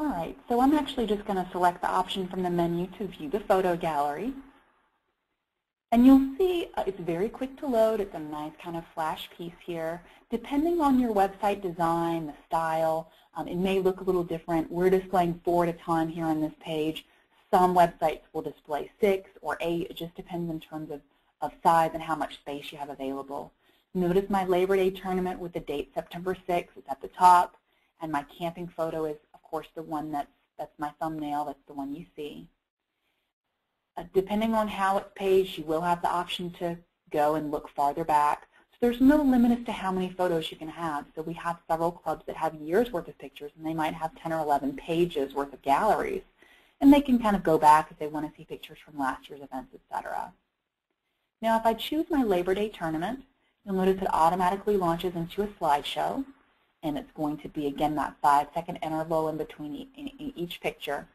All right, so I'm actually just going to select the option from the menu to view the photo gallery. And you'll see it's very quick to load. It's a nice kind of flash piece here. Depending on your website design, the style, it may look a little different. We're displaying 4 at a time here on this page. Some websites will display 6 or 8. It just depends in terms of size and how much space you have available. Notice my Labor Day tournament with the date September 6th. It's at the top. And my camping photo is, of course, the one that's my thumbnail. That's the one you see. Depending on how it's paged, you will have the option to go and look farther back. So there's no limit as to how many photos you can have. So we have several clubs that have years worth of pictures, and they might have 10 or 11 pages worth of galleries. And they can kind of go back if they want to see pictures from last year's events, etc. Now, if I choose my Labor Day tournament, you'll notice it automatically launches into a slideshow. And it's going to be, again, that 5-second interval in between each picture.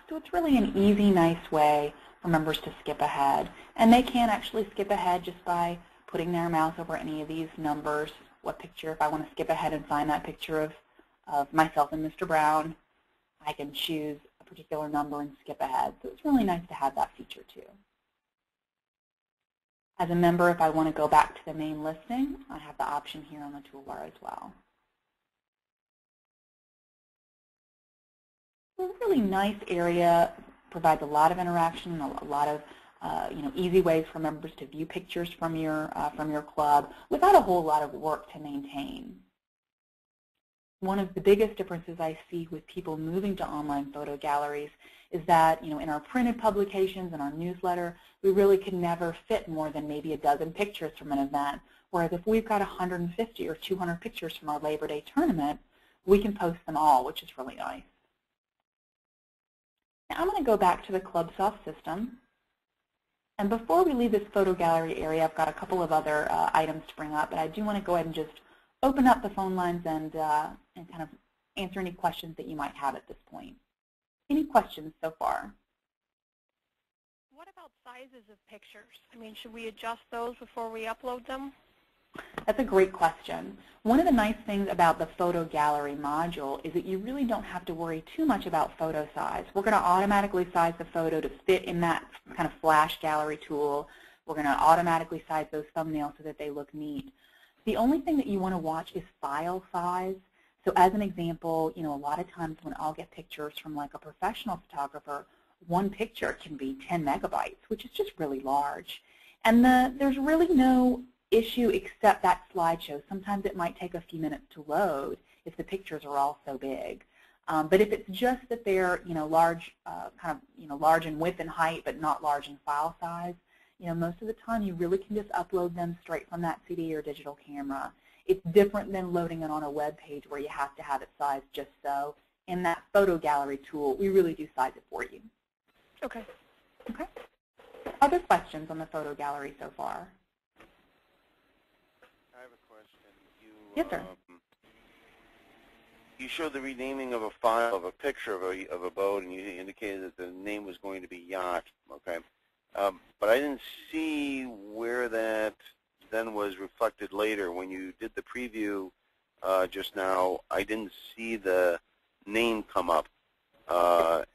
So it's really an easy, nice way for members to skip ahead. And they can actually skip ahead just by putting their mouse over any of these numbers. What picture, if I want to skip ahead and find that picture of myself and Mr. Brown, I can choose a particular number and skip ahead. So it's really nice to have that feature too. As a member, if I want to go back to the main listing, I have the option here on the toolbar as well. A really nice area, provides a lot of interaction, a lot of easy ways for members to view pictures from your club without a whole lot of work to maintain. One of the biggest differences I see with people moving to online photo galleries is that in our printed publications and our newsletter, we really can never fit more than maybe a dozen pictures from an event. Whereas if we've got 150 or 200 pictures from our Labor Day tournament, we can post them all, which is really nice. Now I'm going to go back to the ClubSoft system. And before we leave this photo gallery area, I've got a couple of other items to bring up, but I do want to go ahead and just open up the phone lines and kind of answer any questions that you might have at this point. Any questions so far? What about sizes of pictures? I mean, should we adjust those before we upload them? That's a great question. One of the nice things about the photo gallery module is that you really don't have to worry too much about photo size. We're going to automatically size the photo to fit in that kind of flash gallery tool. We're going to automatically size those thumbnails so that they look neat. The only thing that you want to watch is file size. So as an example, a lot of times when I'll get pictures from like a professional photographer, one picture can be 10 megabytes, which is just really large. And there's really no issue except that slideshow. Sometimes it might take a few minutes to load if the pictures are all so big. But if it's just that they're large, large in width and height, but not large in file size, most of the time you really can just upload them straight from that CD or digital camera. It's different than loading it on a web page where you have to have it sized just so. In that photo gallery tool, we really do size it for you. Okay. Okay. Other questions on the photo gallery so far? I have a question. Yes, sir. You showed the renaming of a file of a picture of a boat, and you indicated that the name was going to be yacht. Okay. But I didn't see where that then was reflected later. When you did the preview just now, I didn't see the name come up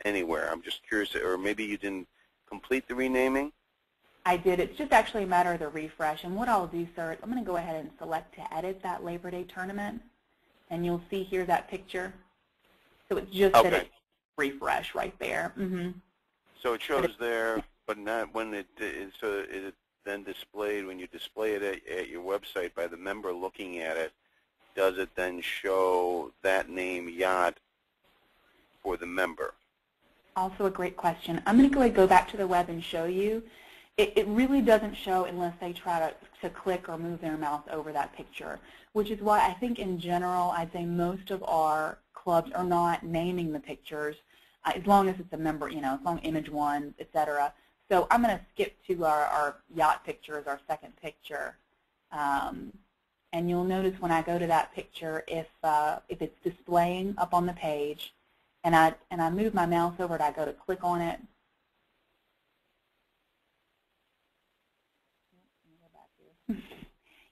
anywhere. I'm just curious, or maybe you didn't complete the renaming? I did. It's just actually a matter of the refresh. And what I'll do, sir, is I'm going to go ahead and select to edit that Labor Day tournament. And you'll see here that picture. So it's just that it's refresh right there. Mm-hmm. So it shows there, but not when it is, so it then displayed, when you display it at your website by the member looking at it, does it then show that name yacht for the member? Also a great question. I'm going to go back to the web and show you. It really doesn't show unless they try to click or move their mouse over that picture, which is why I think in general I'd say most of our clubs are not naming the pictures as long as it's a member, as long as image one, etc. So I'm going to skip to our yacht picture as our second picture. And you'll notice when I go to that picture, if it's displaying up on the page, and I move my mouse over and I go to click on it.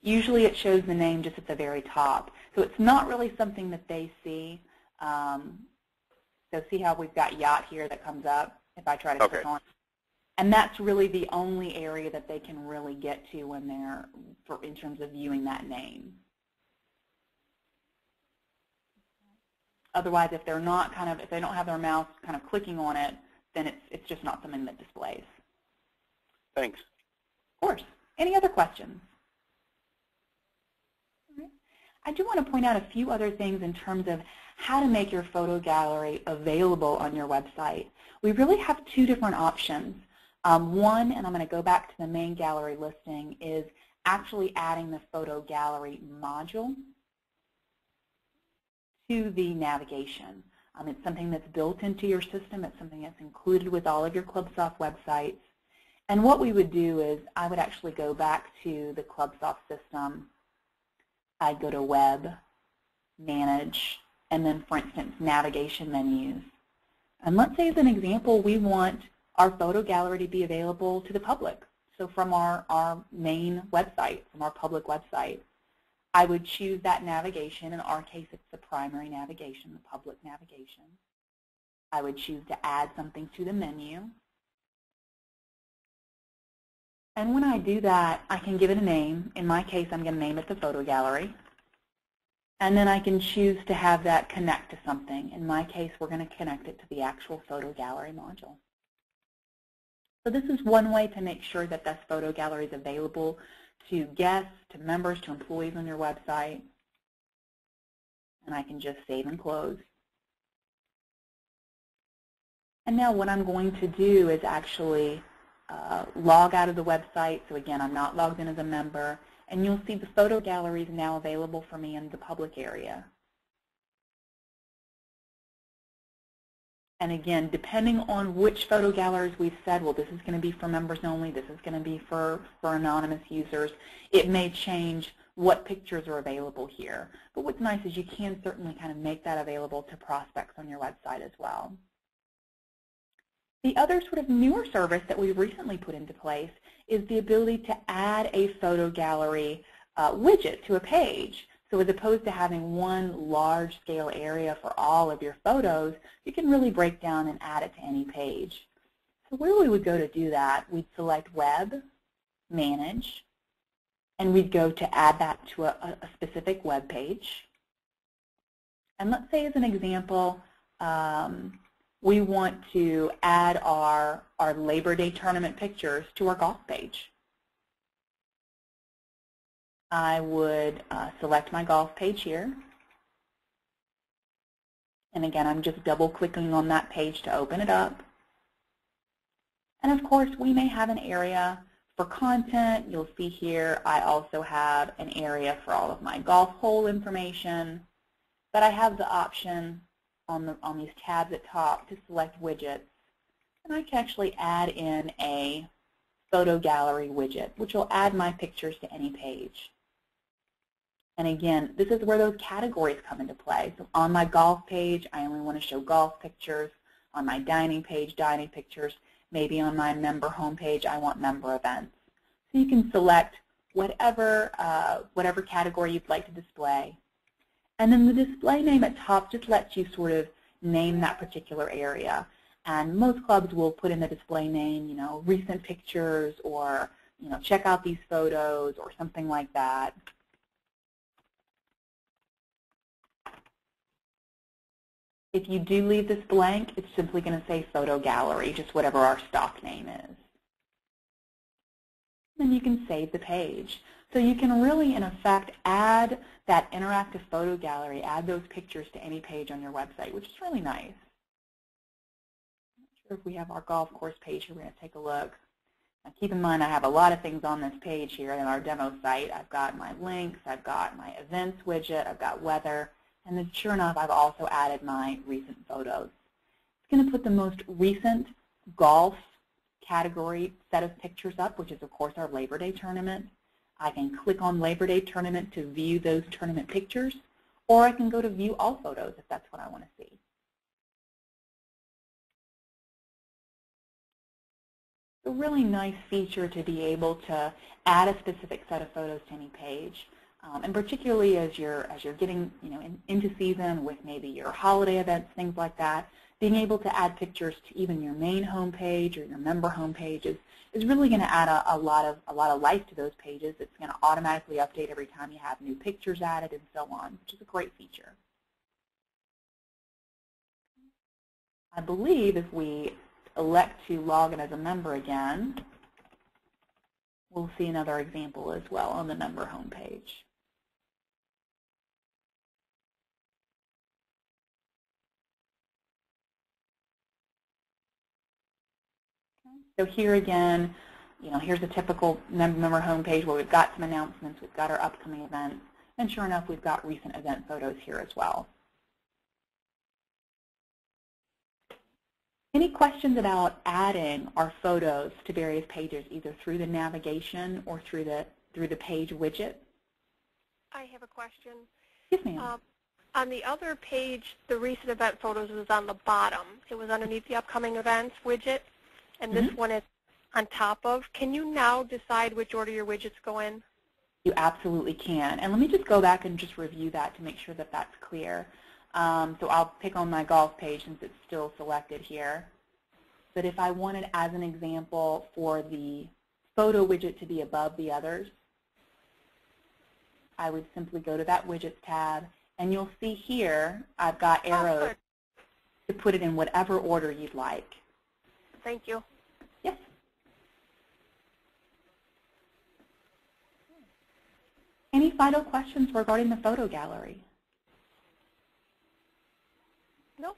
Usually it shows the name just at the very top. So it's not really something that they see. So see how we've got yacht here that comes up if I try to click on it. And that's really the only area that they can really get to when they're, in terms of viewing that name. Otherwise, if they're not if they don't have their mouse kind of clicking on it, then it's just not something that displays. Thanks. Of course. Any other questions? I do want to point out a few other things in terms of how to make your photo gallery available on your website. We really have two different options. One, and I'm going to go back to the main gallery listing, is actually adding the photo gallery module to the navigation. It's something that's built into your system. It's something that's included with all of your ClubSoft websites. And what we would do is I would actually go back to the ClubSoft system. I'd go to Web, Manage, and then, for instance, Navigation menus. And let's say, as an example, we want our photo gallery to be available to the public. So from our main website, from our public website, I would choose that navigation. In our case, it's the primary navigation, the public navigation. I would choose to add something to the menu. And when I do that, I can give it a name. In my case, I'm going to name it the photo gallery. And then I can choose to have that connect to something. In my case, we're going to connect it to the actual photo gallery module. So this is one way to make sure that this photo gallery is available to guests, to members, to employees on your website. And I can just save and close. And now what I'm going to do is actually log out of the website. So again, I'm not logged in as a member. And you'll see the photo gallery is now available for me in the public area. And again, depending on which photo galleries we've said, well, this is going to be for members only, this is going to be for anonymous users, it may change what pictures are available here. But what's nice is you can certainly kind of make that available to prospects on your website as well. The other sort of newer service that we've recently put into place is the ability to add a photo gallery widget to a page. So as opposed to having one large-scale area for all of your photos, you can really break down and add it to any page. So where we would go to do that, we'd select Web, Manage, and we'd go to add that to a specific web page. And let's say, as an example, we want to add our Labor Day tournament pictures to our golf page. I would select my golf page here. And again, I'm just double-clicking on that page to open it up. And of course, we may have an area for content. You'll see here I also have an area for all of my golf hole information. But I have the option on these tabs at top to select widgets. And I can actually add in a photo gallery widget, which will add my pictures to any page. And again, this is where those categories come into play. So on my golf page, I only want to show golf pictures. On my dining page, dining pictures. Maybe on my member homepage, I want member events. So you can select whatever category you'd like to display. And then the display name at top just lets you sort of name that particular area. And most clubs will put in the display name, you know, recent pictures, or, you know, check out these photos, or something like that. If you do leave this blank, it's simply going to say photo gallery, just whatever our stock name is. Then you can save the page. So you can really, in effect, add that interactive photo gallery, add those pictures to any page on your website, which is really nice. I'm not sure if we have our golf course page here. We're going to take a look. Now keep in mind I have a lot of things on this page here in our demo site. I've got my links, I've got my events widget, I've got weather, and then sure enough, I've also added my recent photos. It's going to put the most recent golf category set of pictures up, which is, of course, our Labor Day tournament. I can click on Labor Day tournament to view those tournament pictures, or I can go to view all photos if that's what I want to see. a really nice feature to be able to add a specific set of photos to any page. And particularly as you're getting into season with maybe your holiday events, things like that, being able to add pictures to even your main home page or your member home page is really going to add a lot of life to those pages. It's going to automatically update every time you have new pictures added and so on, which is a great feature. I believe if we elect to log in as a member again, we'll see another example as well on the member home page. So here again, here's a typical member homepage where we've got some announcements, we've got our upcoming events, and sure enough, we've got recent event photos here as well. Any questions about adding our photos to various pages, either through the navigation or through the page widget? I have a question. Yes, ma'am. On the other page, the recent event photos was on the bottom. It was underneath the upcoming events widget. And this one is on top of. Can you now decide which order your widgets go in? You absolutely can. And let me just go back and just review that to make sure that that's clear. So I'll pick on my golf page since it's still selected here. But if I wanted, as an example, for the photo widget to be above the others, I would simply go to that Widgets tab. And you'll see here I've got arrows to put it in whatever order you'd like. Thank you. Yes. Any final questions regarding the photo gallery? Nope.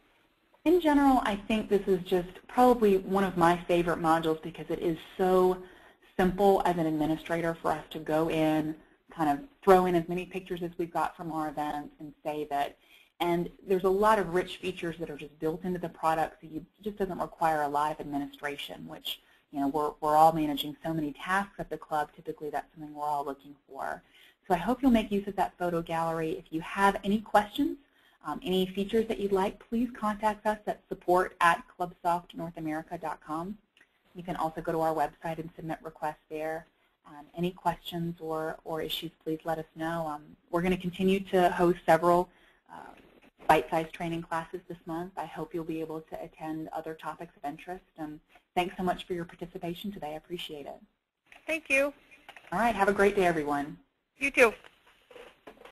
In general, I think this is just probably one of my favorite modules because it is so simple as an administrator for us to go in, kind of throw in as many pictures as we've got from our events and save it. And there's a lot of rich features that are just built into the product, so it just doesn't require a lot of administration, which, we're all managing so many tasks at the club. Typically, that's something we're all looking for. So I hope you'll make use of that photo gallery. If you have any questions, any features that you'd like, please contact us at support@clubsoftnorthamerica.com. You can also go to our website and submit requests there. Any questions or issues, please let us know. We're going to continue to host several bite-sized training classes this month. I hope you'll be able to attend other topics of interest. Thanks so much for your participation today. I appreciate it. Thank you. All right. Have a great day, everyone. You too.